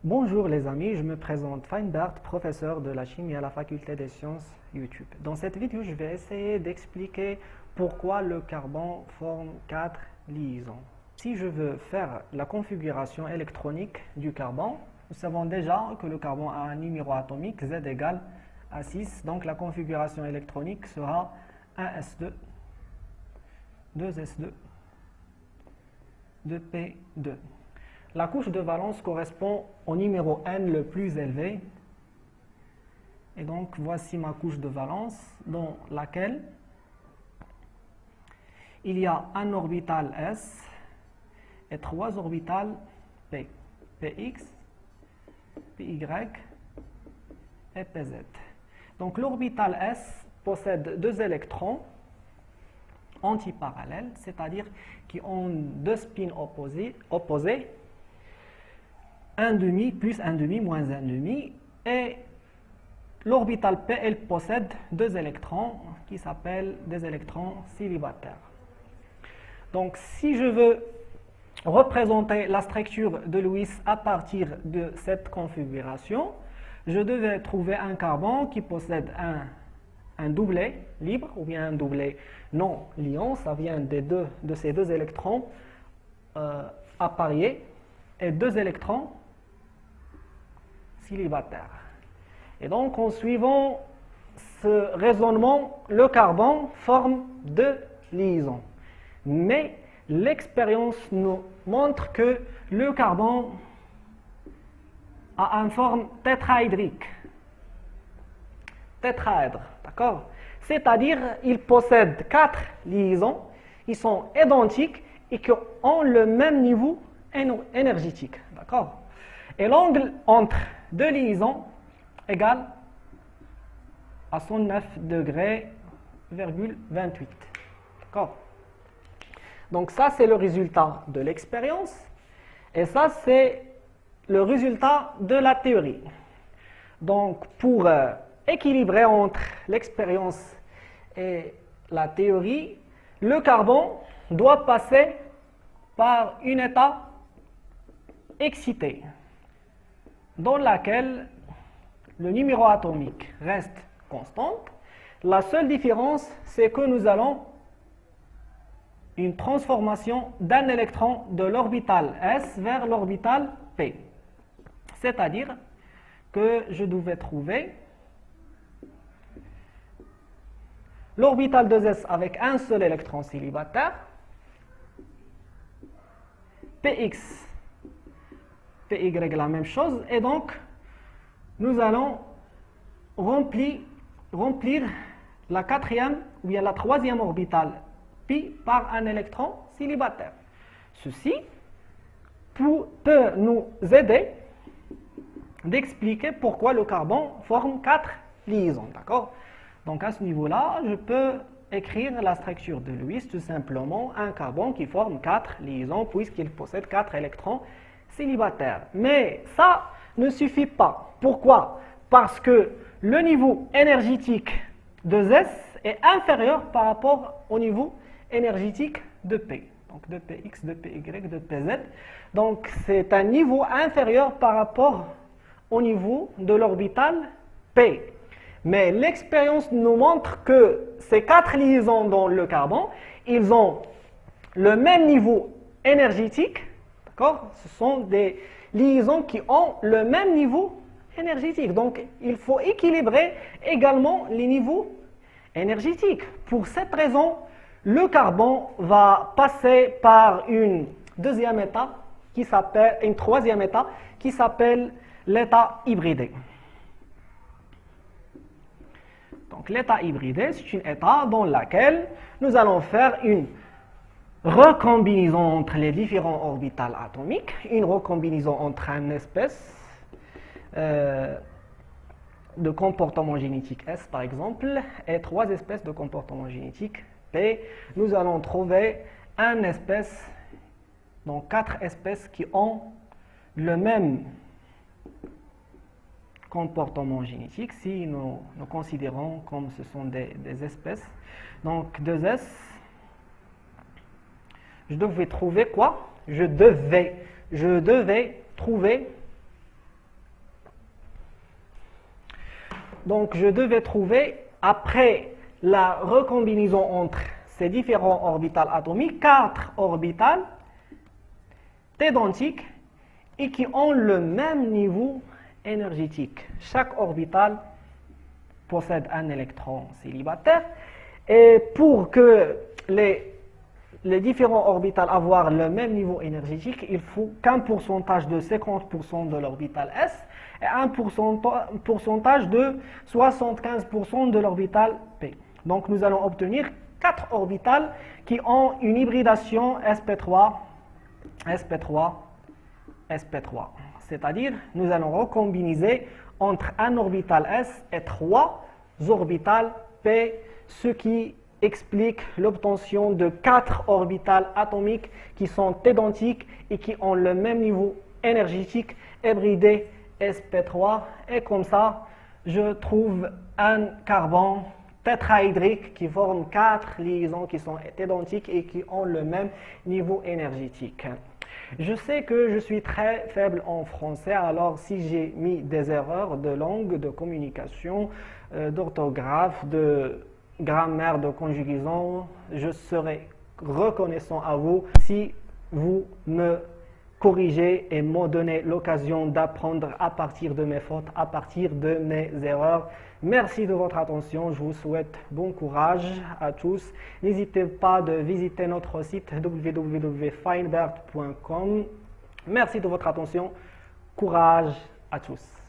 Bonjour les amis, je me présente Feinbert, professeur de la chimie à la faculté des sciences YouTube. Dans cette vidéo, je vais essayer d'expliquer pourquoi le carbone forme 4 liaisons. Si je veux faire la configuration électronique du carbone, nous savons déjà que le carbone a un numéro atomique Z égale à 6, donc la configuration électronique sera 1s2, 2s2, 2p2. La couche de valence correspond au numéro n le plus élevé. Et donc, voici ma couche de valence dans laquelle il y a un orbital s et 3 orbitales p. px, py et pz. Donc, l'orbital s possède 2 électrons antiparallèles, c'est-à-dire qui ont 2 spins opposés, 1,5 plus 1,5 moins 1,5, et l'orbital P, elle possède 2 électrons qui s'appellent des électrons célibataires. Donc, si je veux représenter la structure de Lewis à partir de cette configuration, je devais trouver un carbone qui possède un doublet libre ou bien un doublet non liant, ça vient de ces 2 électrons appariés et 2 électrons célibataire. Et donc, en suivant ce raisonnement, le carbone forme 2 liaisons. Mais l'expérience nous montre que le carbone a une forme tétraédrique. Tétraèdre, d'accord? C'est-à-dire, il possède 4 liaisons qui sont identiques et qui ont le même niveau énergétique, d'accord? Et l'angle entre 2 liaisons égale à 109 degrés, 28. D'accord? Donc ça, c'est le résultat de l'expérience. Et ça, c'est le résultat de la théorie. Donc, pour équilibrer entre l'expérience et la théorie, le carbone doit passer par une étape excitée, dans laquelle le numéro atomique reste constant. La seule différence, c'est que nous allons une transformation d'un électron de l'orbital S vers l'orbital P. C'est-à-dire que je devais trouver l'orbital 2s avec un seul électron célibataire, Px, Py la même chose, et donc nous allons remplir la 4e ou bien la 3e orbitale pi par un électron célibataire. Ceci peut nous aider d'expliquer pourquoi le carbone forme 4 liaisons, d'accord? Donc à ce niveau-là, je peux écrire la structure de Lewis, tout simplement un carbone qui forme 4 liaisons puisqu'il possède 4 électrons célibataires. Mais ça ne suffit pas. Pourquoi? Parce que le niveau énergétique de S est inférieur par rapport au niveau énergétique de P. Donc de Px, de Py, de Pz. Donc c'est un niveau inférieur par rapport au niveau de l'orbital P. Mais l'expérience nous montre que ces 4 liaisons dans le carbone, ils ont le même niveau énergétique. D'accord? Ce sont des liaisons qui ont le même niveau énergétique. Donc, il faut équilibrer également les niveaux énergétiques. Pour cette raison, le carbone va passer par une 2e étape qui s'appelle, une 3e étape qui s'appelle l'état hybridé. Donc, l'état hybridé, c'est une étape dans laquelle nous allons faire une recombinaison entre les différents orbitales atomiques, une recombinaison entre une espèce de comportement génétique S par exemple, et 3 espèces de comportement génétique P. Nous allons trouver une espèce, donc 4 espèces qui ont le même comportement génétique, si nous considérons comme ce sont des espèces. Donc 2S, je devais trouver quoi? Je devais trouver Donc, je devais trouver, après la recombinaison entre ces différents orbitales atomiques, 4 orbitales identiques et qui ont le même niveau énergétique. Chaque orbitale possède un électron célibataire. Et pour que les différents orbitales avoir le même niveau énergétique, il faut qu'un pourcentage de 50% de l'orbital S et un pourcentage de 75% de l'orbital P. Donc nous allons obtenir 4 orbitales qui ont une hybridation sp3, sp3, sp3. C'est-à-dire, nous allons recombiner entre un orbital S et 3 orbitales P, ce qui explique l'obtention de 4 orbitales atomiques qui sont identiques et qui ont le même niveau énergétique hybridé sp3. Et comme ça, je trouve un carbone tétrahydrique qui forme 4 liaisons qui sont identiques et qui ont le même niveau énergétique. Je sais que je suis très faible en français, alors si j'ai mis des erreurs de langue, de communication, d'orthographe, de grammaire, de conjugaison, je serai reconnaissant à vous si vous me corrigez et me donnez l'occasion d'apprendre à partir de mes fautes, à partir de mes erreurs. Merci de votre attention, je vous souhaite bon courage à tous. N'hésitez pas de visiter notre site www.feinberg.com. Merci de votre attention, courage à tous.